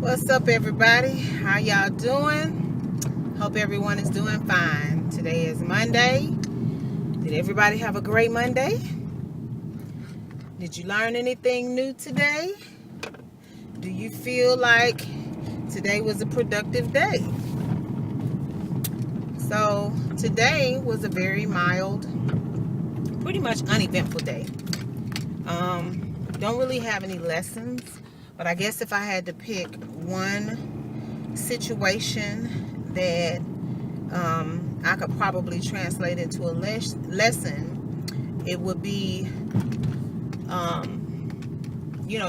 What's up, everybody? How y'all doing? Hope everyone is doing fine. Today is Monday. Did everybody have a great Monday? Did you learn anything new today? Do you feel like today was a productive day? So today was a very mild, pretty much uneventful day. Don't really have any lessons, but I guess if I had to pick one situation that I could probably translate into a lesson, it would be,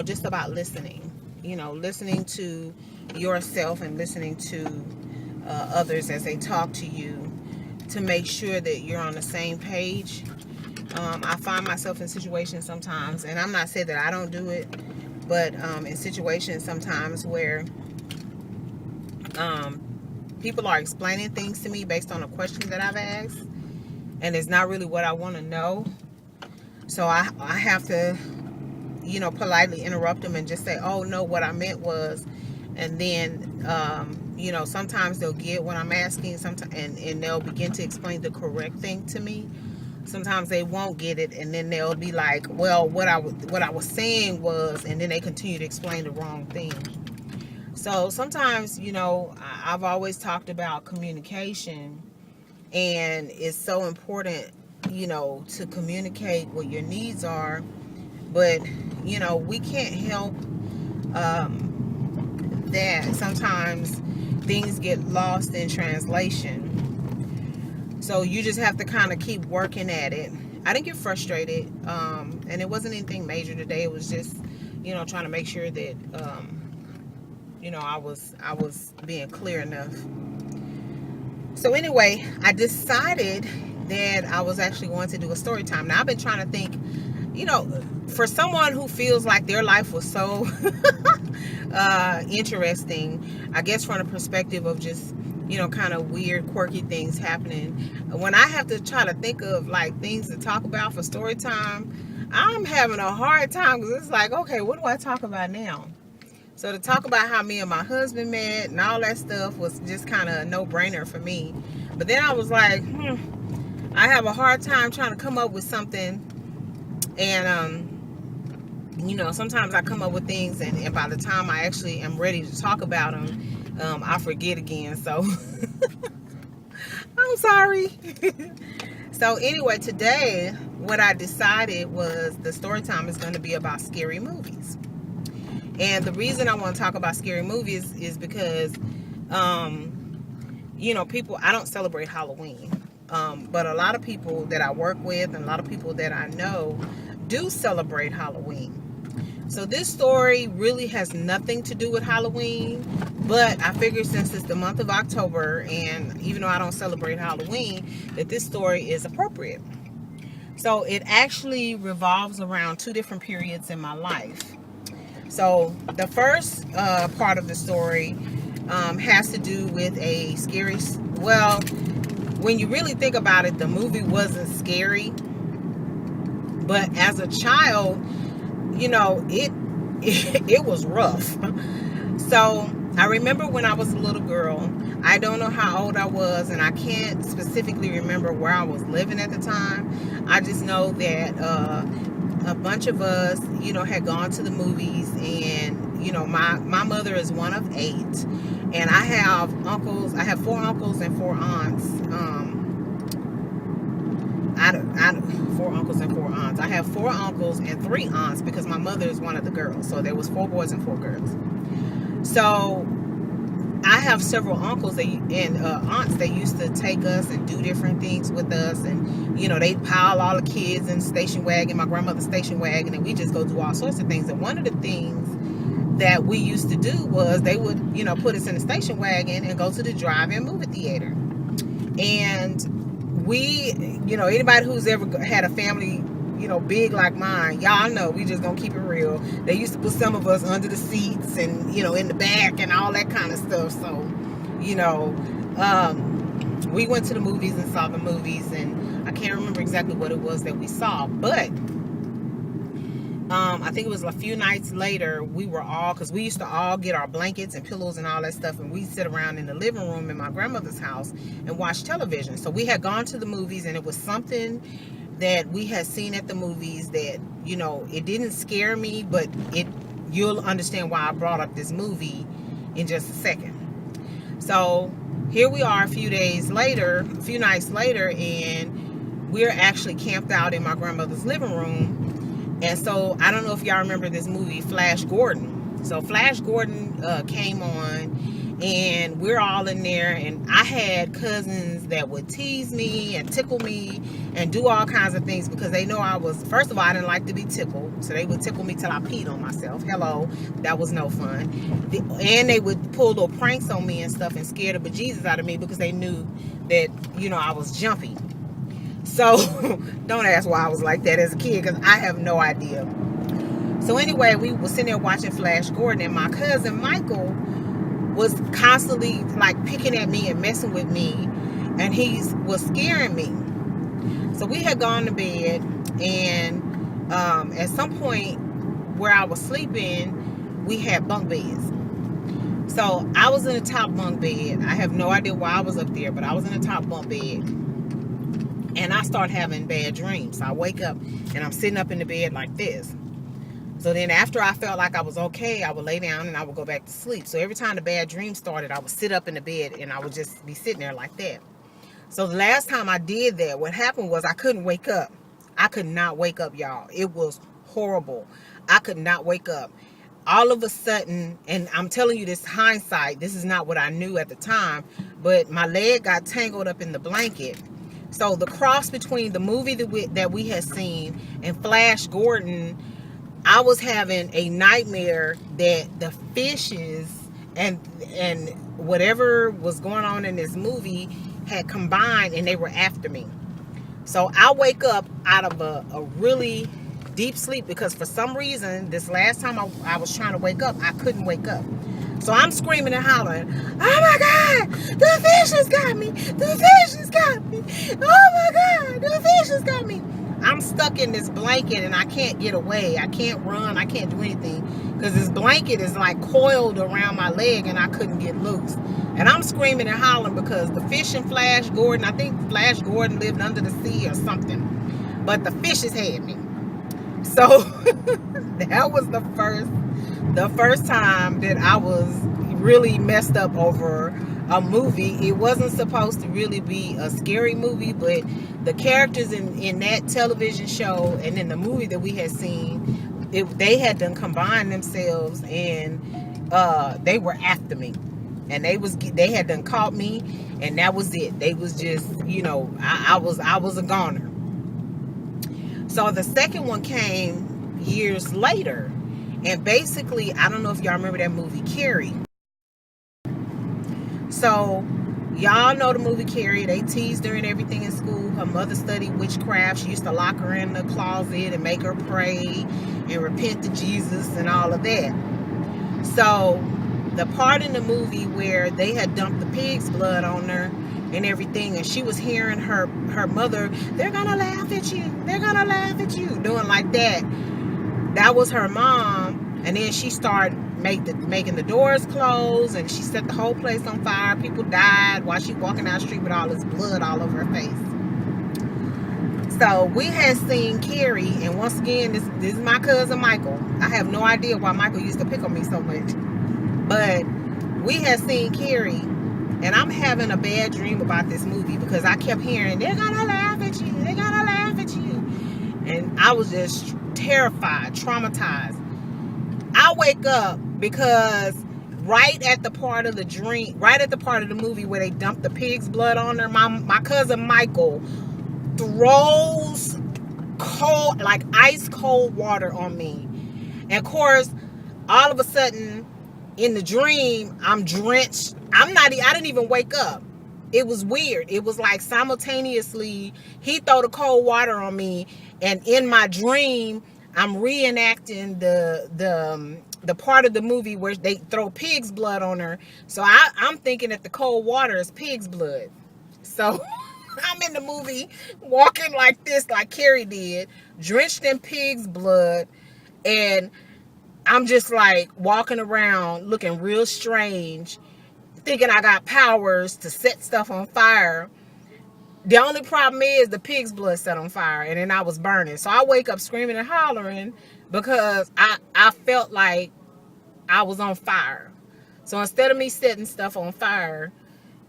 just about listening. Listening to yourself and listening to others as they talk to you to make sure that you're on the same page. I find myself in situations sometimes, and I'm not saying that I don't do it, but in situations sometimes where people are explaining things to me based on a question that I've asked, and it's not really what I want to know. So I have to, politely interrupt them and just say, oh, no, what I meant was, and then, sometimes they'll get what I'm asking, sometimes, and they'll begin to explain the correct thing to me. Sometimes they won't get it, and then they'll be like, well, what I was saying was, and then they continue to explain the wrong thing. So sometimes, I've always talked about communication, and it's so important, to communicate what your needs are, but, we can't help that sometimes things get lost in translation. So you just have to kind of keep working at it. I didn't get frustrated, and it wasn't anything major today. It was just, trying to make sure that, I was being clear enough. So anyway, I decided that I was actually going to do a story time. Now I've been trying to think, for someone who feels like their life was so interesting, I guess from the perspective of just, kind of weird, quirky things happening. When I have to try to think of like things to talk about for story time, I'm having a hard time because it's like, okay, what do I talk about now? So to talk about how me and my husband met and all that stuff was just kind of a no-brainer for me. But then I was like, I have a hard time trying to come up with something. And, sometimes I come up with things and by the time I actually am ready to talk about them, I forget again. So I'm sorry. So anyway, today what I decided was the story time is going to be about scary movies. And the reason I want to talk about scary movies is because, people, I don't celebrate Halloween. But a lot of people that I work with and a lot of people that I know do celebrate Halloween. So this story really has nothing to do with Halloween, but I figured since it's the month of October, and even though I don't celebrate Halloween, that this story is appropriate. So it actually revolves around two different periods in my life. So the first part of the story has to do with a scary, well, when you really think about it, the movie wasn't scary, but as a child, it was rough. So I remember when I was a little girl, I don't know how old I was, and I can't specifically remember where I was living at the time. I just know that a bunch of us, had gone to the movies, and, my mother is one of 8, and I have uncles. I have 4 uncles and 4 aunts. 4 uncles and 4 aunts. I have 4 uncles and 3 aunts because my mother is one of the girls. So there was 4 boys and 4 girls. So I have several uncles and aunts that used to take us and do different things with us. And, they'd pile all the kids in the station wagon, my grandmother's station wagon, and we just go do all sorts of things. And one of the things that we used to do was they would, put us in the station wagon and go to the drive-in movie theater. And we, anybody who's ever had a family, big like mine, y'all know we just gonna keep it real. They used to put some of us under the seats and, in the back and all that kind of stuff. So, we went to the movies and saw the movies, and I can't remember exactly what it was that we saw, but I think it was a few nights later, we were all, because we used to all get our blankets and pillows and all that stuff, and we sit around in the living room in my grandmother's house and watch television. So we had gone to the movies, and it was something that we had seen at the movies that, it didn't scare me, but you'll understand why I brought up this movie in just a second. So here we are a few nights later, and we're actually camped out in my grandmother's living room. And so I don't know if y'all remember this movie, Flash Gordon. So Flash Gordon came on, and we're all in there, and I had cousins that would tease me and tickle me and do all kinds of things because they know first of all, I didn't like to be tickled. So they would tickle me till I peed on myself. Hello, that was no fun. And they would pull little pranks on me and stuff and scare the bejesus out of me because they knew that, I was jumpy. So don't ask why I was like that as a kid, because I have no idea. So anyway, we were sitting there watching Flash Gordon, and my cousin Michael was constantly like picking at me and messing with me, and he was scaring me. So we had gone to bed, and at some point where I was sleeping, we had bunk beds. So I was in the top bunk bed. I have no idea why I was up there, but I was in the top bunk bed. And I start having bad dreams. So I wake up and I'm sitting up in the bed like this. So then after I felt like I was okay, I would lay down and I would go back to sleep. So every time the bad dream started, I would sit up in the bed and I would just be sitting there like that. So the last time I did that, what happened was I couldn't wake up. I could not wake up, y'all. It was horrible. I could not wake up. All of a sudden, and I'm telling you this hindsight, this is not what I knew at the time, but my leg got tangled up in the blanket. So the cross between the movie that we had seen and Flash Gordon, I was having a nightmare that the fishes and whatever was going on in this movie had combined and they were after me. So I wake up out of a really deep sleep because for some reason, this last time I was trying to wake up, I couldn't wake up. So I'm screaming and hollering, oh my God, the fish has got me. The fish has got me. Oh my God, the fish has got me. I'm stuck in this blanket and I can't get away. I can't run. I can't do anything because this blanket is like coiled around my leg and I couldn't get loose. And I'm screaming and hollering because the fish in Flash Gordon, I think Flash Gordon lived under the sea or something, but the fishes had me. So that was the first time that I was really messed up over a movie. It wasn't supposed to really be a scary movie, but the characters in that television show and in the movie that we had seen, they had done combined themselves and they were after me. And they had done caught me, and that was it. They was just, I was a goner. So the second one came years later. And basically, I don't know if y'all remember that movie, Carrie. So, y'all know the movie Carrie. They teased her and everything in school. Her mother studied witchcraft. She used to lock her in the closet and make her pray and repent to Jesus and all of that. So, the part in the movie where they had dumped the pig's blood on her and everything, and she was hearing her mother, they're gonna laugh at you, they're gonna laugh at you, doing like that. That was her mom. And then she started making the doors close, and she set the whole place on fire. People died while she walking down the street with all this blood all over her face. So we had seen Carrie, and once again, this is my cousin Michael. I have no idea why Michael used to pick on me so much, but we had seen Carrie, and I'm having a bad dream about this movie because I kept hearing, they're gonna laugh at you, they're gonna laugh at you, and I was just terrified, traumatized. I wake up because right at the part of the movie where they dumped the pig's blood on her, my cousin Michael throws cold, like ice cold water on me. And of course, all of a sudden in the dream, I'm drenched. I didn't even wake up. It was weird. It was like simultaneously he threw the cold water on me, and in my dream I'm reenacting the part of the movie where they throw pig's blood on her. So I'm thinking that the cold water is pig's blood. So I'm in the movie walking like this, like Carrie did, drenched in pig's blood, And I'm just like walking around looking real strange, thinking I got powers to set stuff on fire. The only problem is the pig's blood set on fire, and then I was burning. So I wake up screaming and hollering because I felt like I was on fire. So instead of me setting stuff on fire,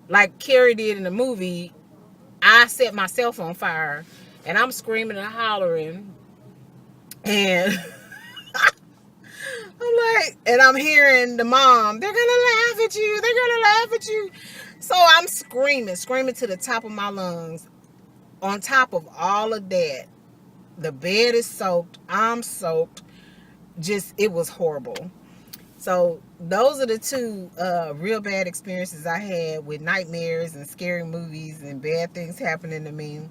like Carrie did in the movie, I set myself on fire, and I'm screaming and hollering, and I'm like, and I'm hearing the mom, they're gonna laugh at you, they're gonna laugh at you. So I'm screaming to the top of my lungs. On top of all of that, the bed is soaked, I'm soaked. Just, it was horrible. So those are the two real bad experiences I had with nightmares and scary movies and bad things happening to me.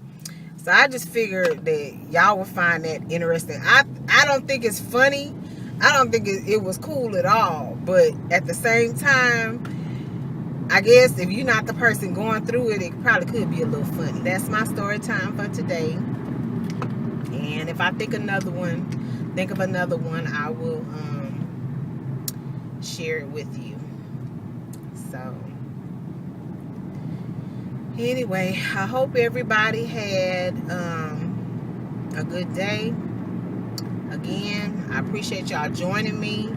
So I just figured that y'all would find that interesting. I don't think it's funny. I don't think it was cool at all. But at the same time, I guess if you're not the person going through it, it probably could be a little funny. That's my story time for today. And if I think of another one, I will share it with you. So anyway, I hope everybody had a good day. Again, I appreciate y'all joining me.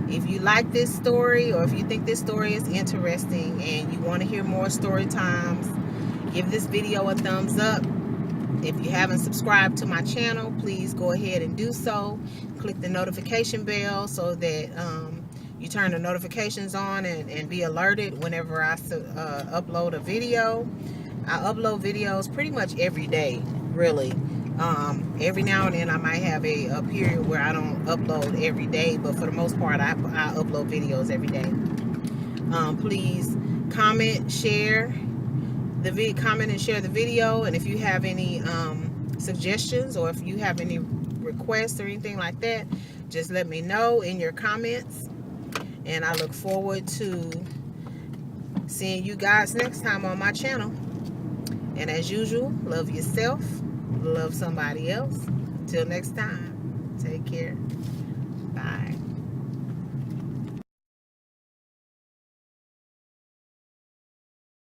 If you like this story, or if you think this story is interesting and you want to hear more story times, give this video a thumbs up. If you haven't subscribed to my channel, please go ahead and do so. Click the notification bell so that you turn the notifications on and be alerted whenever I upload a video. I upload videos pretty much every day, really. Every now and then I might have a period where I don't upload every day, but for the most part I upload videos every day. Please comment, share and share the video, and if you have any suggestions, or if you have any requests or anything like that, just let me know in your comments, and I look forward to seeing you guys next time on my channel. And as usual, love yourself, love somebody else. Until next time, take care. Bye.